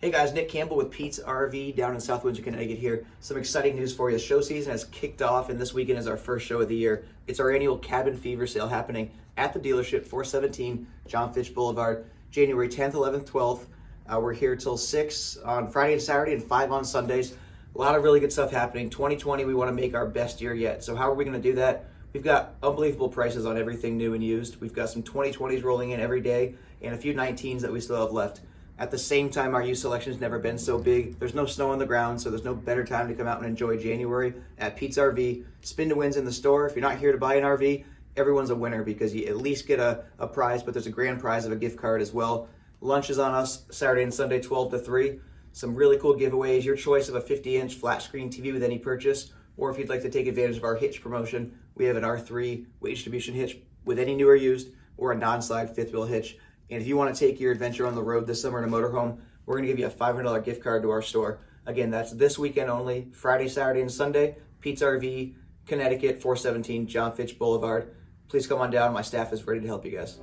Hey guys, Nick Campbell with Pete's RV down in South Windsor, Connecticut here. Some exciting news for you. Show season has kicked off and this weekend is our first show of the year. It's our annual Cabin Fever sale happening at the dealership, 417 John Fitch Blvd, January 10th, 11th, 12th. We're here till 6 on Friday and Saturday and 5 on Sundays. A lot of really good stuff happening. 2020, we want to make our best year yet. So how are we going to do that? We've got unbelievable prices on everything new and used. We've got some 2020s rolling in every day and a few 19s that we still have left. At the same time, our used selection's never been so big. There's no snow on the ground, so there's no better time to come out and enjoy January at Pete's RV. Spin to wins in the store. If you're not here to buy an RV, everyone's a winner because you at least get a prize, but there's a grand prize of a gift card as well. Lunch is on us Saturday and Sunday, 12 to 3. Some really cool giveaways. Your choice of a 50-inch flat screen TV with any purchase, or if you'd like to take advantage of our hitch promotion, we have an R3 weight distribution hitch with any new or used, or a non-slide fifth wheel hitch. And if you want to take your adventure on the road this summer in a motorhome, we're going to give you a $500 gift card to our store. Again, that's this weekend only, Friday, Saturday, and Sunday. Pete's RV, Connecticut, 417 John Fitch Blvd. Please come on down. My staff is ready to help you guys.